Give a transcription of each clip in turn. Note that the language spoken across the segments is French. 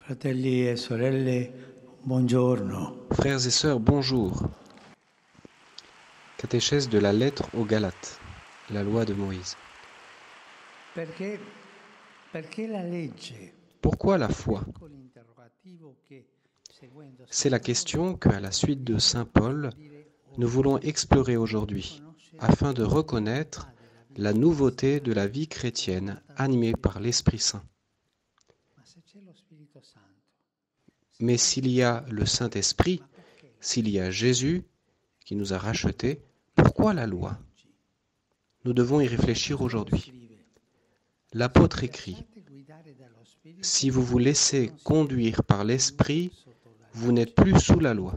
Fratelli e sorelle, buongiorno. Frères et sœurs, bonjour. Catéchèse de la lettre aux Galates, la loi de Moïse. Perché la legge? Pourquoi la foi? C'est la question qu'à la suite de saint Paul, nous voulons explorer aujourd'hui, afin de reconnaître la nouveauté de la vie chrétienne animée par l'Esprit Saint. Mais s'il y a le Saint-Esprit, s'il y a Jésus qui nous a rachetés, pourquoi la loi? Nous devons y réfléchir aujourd'hui. L'apôtre écrit: « Si vous vous laissez conduire par l'Esprit, vous n'êtes plus sous la loi. »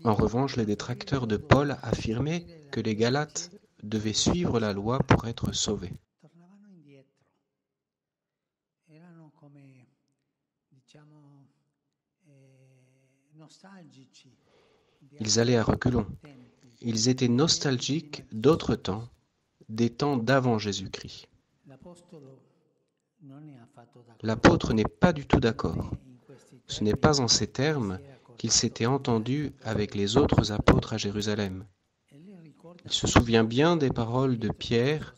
En revanche, les détracteurs de Paul affirmaient que les Galates devaient suivre la loi pour être sauvés. Ils allaient à reculons. Ils étaient nostalgiques d'autres temps, des temps d'avant Jésus-Christ. L'apôtre n'est pas du tout d'accord. Ce n'est pas en ces termes qu'il s'était entendu avec les autres apôtres à Jérusalem. Il se souvient bien des paroles de Pierre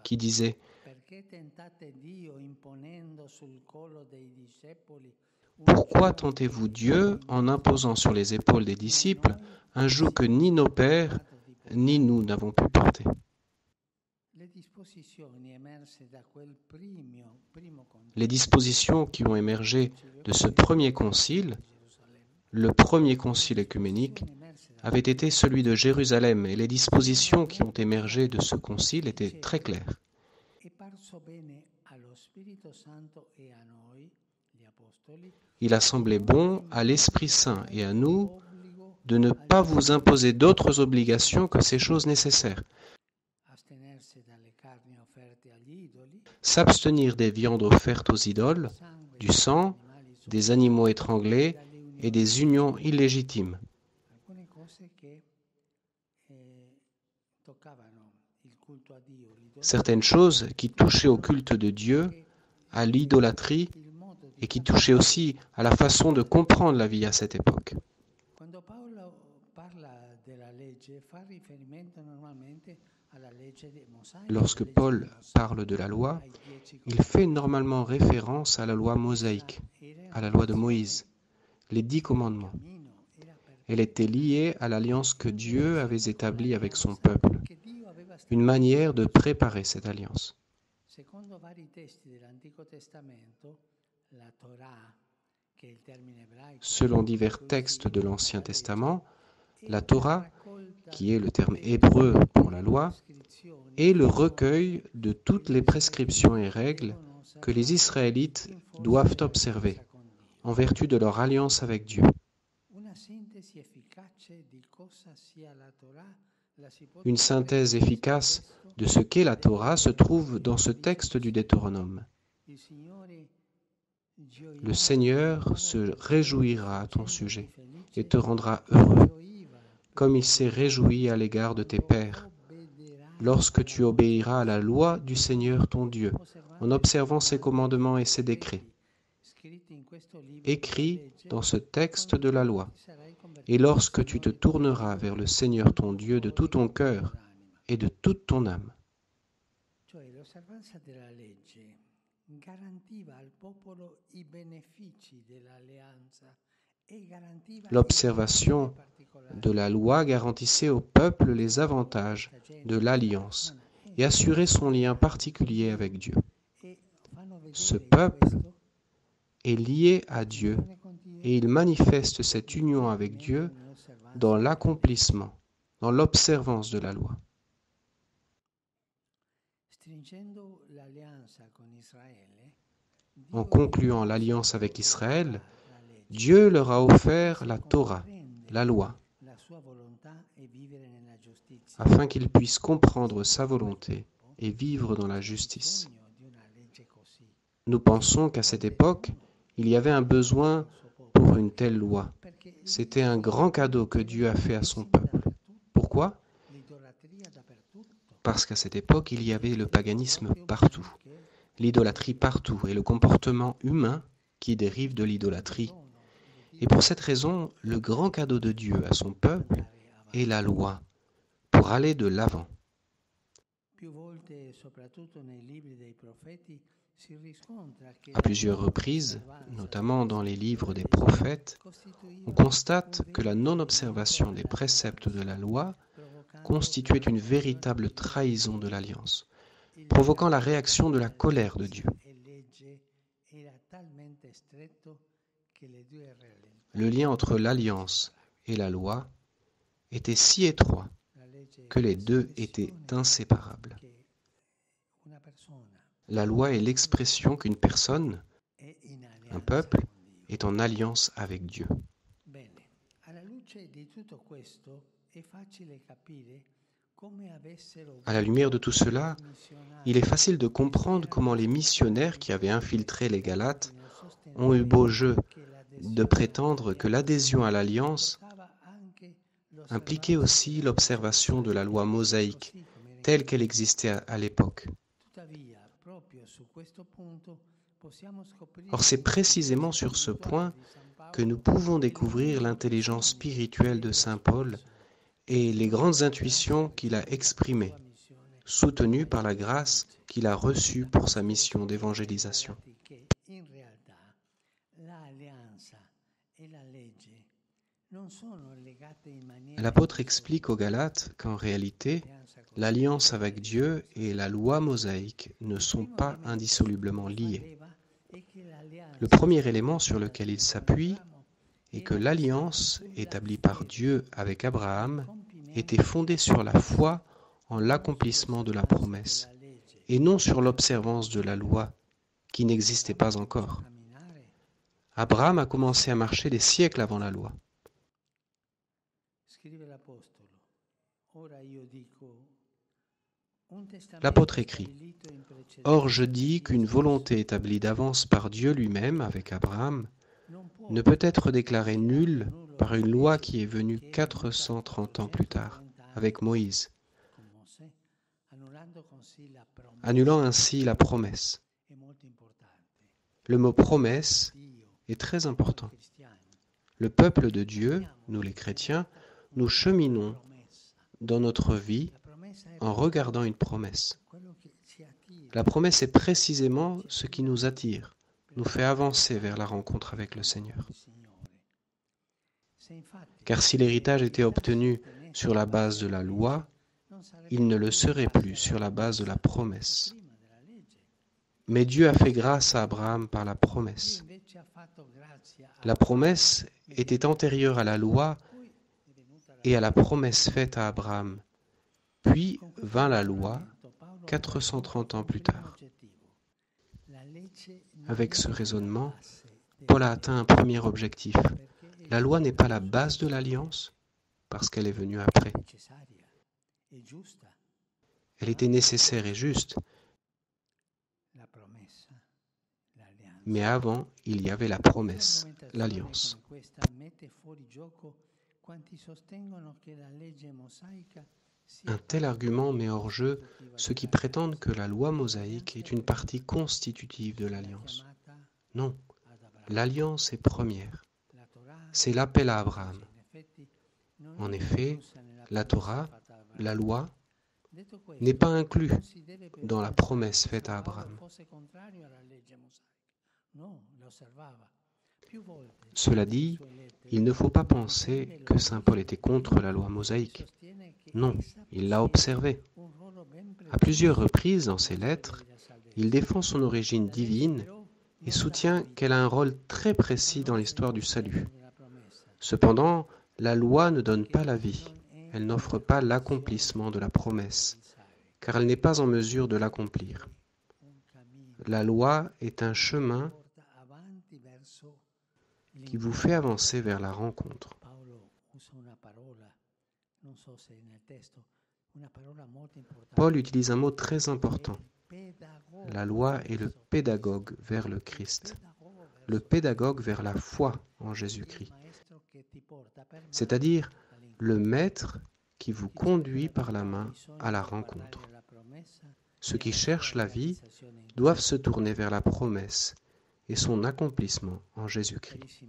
qui disait: « Pourquoi tentez-vous Dieu en imposant sur les épaules des disciples un joug que ni nos pères ni nous n'avons pu porter ?» Les dispositions qui ont émergé de ce premier concile, le premier concile œcuménique, avait été celui de Jérusalem, et les dispositions qui ont émergé de ce concile étaient très claires. Il a semblé bon à l'Esprit Saint et à nous de ne pas vous imposer d'autres obligations que ces choses nécessaires. S'abstenir des viandes offertes aux idoles, du sang, des animaux étranglés et des unions illégitimes. Certaines choses qui touchaient au culte de Dieu, à l'idolâtrie, et qui touchaient aussi à la façon de comprendre la vie à cette époque. Lorsque Paul parle de la loi, il fait normalement référence à la loi mosaïque, à la loi de Moïse, les 10 commandements. Elle était liée à l'alliance que Dieu avait établie avec son peuple, une manière de préparer cette alliance. Selon divers textes de l'Ancien Testament, la Torah, qui est le terme hébreu pour la loi, est le recueil de toutes les prescriptions et règles que les Israélites doivent observer en vertu de leur alliance avec Dieu. Une synthèse efficace de ce qu'est la Torah se trouve dans ce texte du Deutéronome. Le Seigneur se réjouira à ton sujet et te rendra heureux, comme il s'est réjoui à l'égard de tes pères, lorsque tu obéiras à la loi du Seigneur ton Dieu, en observant ses commandements et ses décrets, écrits dans ce texte de la loi, et lorsque tu te tourneras vers le Seigneur ton Dieu de tout ton cœur et de toute ton âme. L'observation de la loi garantissait au peuple les avantages de l'alliance et assurait son lien particulier avec Dieu. Ce peuple est lié à Dieu et il manifeste cette union avec Dieu dans l'accomplissement, dans l'observance de la loi. En concluant l'alliance avec Israël, Dieu leur a offert la Torah, la loi, afin qu'ils puissent comprendre sa volonté et vivre dans la justice. Nous pensons qu'à cette époque, il y avait un besoin pour une telle loi. C'était un grand cadeau que Dieu a fait à son peuple. Pourquoi ? parce qu'à cette époque, il y avait le paganisme partout, l'idolâtrie partout et le comportement humain qui dérive de l'idolâtrie. Et pour cette raison, le grand cadeau de Dieu à son peuple est la loi, pour aller de l'avant. À plusieurs reprises, notamment dans les livres des prophètes, on constate que la non-observation des préceptes de la loi constituait une véritable trahison de l'alliance, provoquant la réaction de la colère de Dieu. Le lien entre l'alliance et la loi était si étroit que les deux étaient inséparables. La loi est l'expression qu'une personne, un peuple, est en alliance avec Dieu. À la lumière de tout cela, il est facile de comprendre comment les missionnaires qui avaient infiltré les Galates ont eu beau jeu de prétendre que l'adhésion à l'alliance impliquait aussi l'observation de la loi mosaïque telle qu'elle existait à l'époque. Or, c'est précisément sur ce point que nous pouvons découvrir l'intelligence spirituelle de saint Paul et les grandes intuitions qu'il a exprimées, soutenues par la grâce qu'il a reçue pour sa mission d'évangélisation. L'apôtre explique aux Galates qu'en réalité, l'alliance avec Dieu et la loi mosaïque ne sont pas indissolublement liées. Le premier élément sur lequel il s'appuie est que l'alliance établie par Dieu avec Abraham était fondée sur la foi en l'accomplissement de la promesse et non sur l'observance de la loi qui n'existait pas encore. Abraham a commencé à marcher des siècles avant la loi. L'apôtre écrit : « Or je dis qu'une volonté établie d'avance par Dieu lui-même avec Abraham ne peut être déclarée nulle par une loi qui est venue 430 ans plus tard, avec Moïse, annulant ainsi la promesse. » Le mot « promesse » est très important. Le peuple de Dieu, nous les chrétiens, nous cheminons dans notre vie en regardant une promesse. La promesse est précisément ce qui nous attire, nous fait avancer vers la rencontre avec le Seigneur. Car si l'héritage était obtenu sur la base de la loi, il ne le serait plus sur la base de la promesse. Mais Dieu a fait grâce à Abraham par la promesse. La promesse était antérieure à la loi et à la promesse faite à Abraham. Puis vint la loi 430 ans plus tard. Avec ce raisonnement, Paul a atteint un premier objectif. La loi n'est pas la base de l'alliance parce qu'elle est venue après. Elle était nécessaire et juste. Mais avant, il y avait la promesse, l'alliance. Un tel argument met hors jeu ceux qui prétendent que la loi mosaïque est une partie constitutive de l'alliance. Non, l'alliance est première. C'est l'appel à Abraham. En effet, la Torah, la loi, n'est pas inclus dans la promesse faite à Abraham. Cela dit, il ne faut pas penser que saint Paul était contre la loi mosaïque. Non, il l'a observée. À plusieurs reprises dans ses lettres, il défend son origine divine et soutient qu'elle a un rôle très précis dans l'histoire du salut. Cependant, la loi ne donne pas la vie, elle n'offre pas l'accomplissement de la promesse, car elle n'est pas en mesure de l'accomplir. La loi est un chemin qui vous fait avancer vers la rencontre. Paul utilise un mot très important. La loi est le pédagogue vers le Christ, le pédagogue vers la foi en Jésus-Christ, c'est-à-dire le maître qui vous conduit par la main à la rencontre. Ceux qui cherchent la vie doivent se tourner vers la promesse et son accomplissement en Jésus-Christ.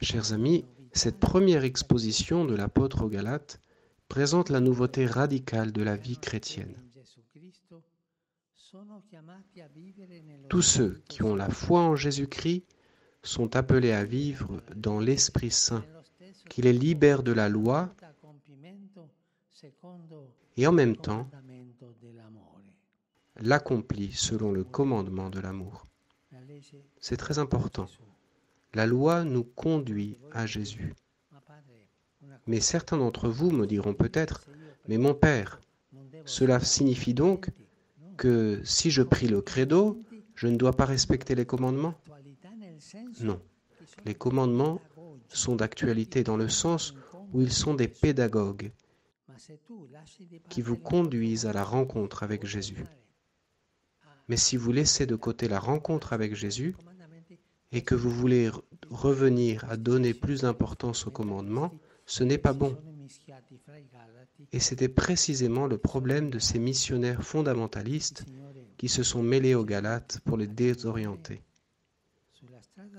Chers amis, cette première exposition de l'apôtre aux Galates présente la nouveauté radicale de la vie chrétienne. Tous ceux qui ont la foi en Jésus-Christ sont appelés à vivre dans l'Esprit Saint, qui les libère de la loi et en même temps l'accomplit selon le commandement de l'amour. C'est très important. La loi nous conduit à Jésus. Mais certains d'entre vous me diront peut-être, « Mais mon Père, cela signifie donc que si je prie le credo, je ne dois pas respecter les commandements ?» Non. Les commandements sont d'actualité dans le sens où ils sont des pédagogues qui vous conduisent à la rencontre avec Jésus. Mais si vous laissez de côté la rencontre avec Jésus et que vous voulez revenir à donner plus d'importance aux commandements, ce n'est pas bon. Et c'était précisément le problème de ces missionnaires fondamentalistes qui se sont mêlés aux Galates pour les désorienter.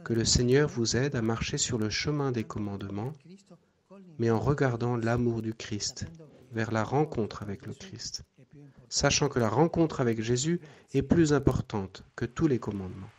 Que le Seigneur vous aide à marcher sur le chemin des commandements, mais en regardant l'amour du Christ, vers la rencontre avec le Christ, sachant que la rencontre avec Jésus est plus importante que tous les commandements.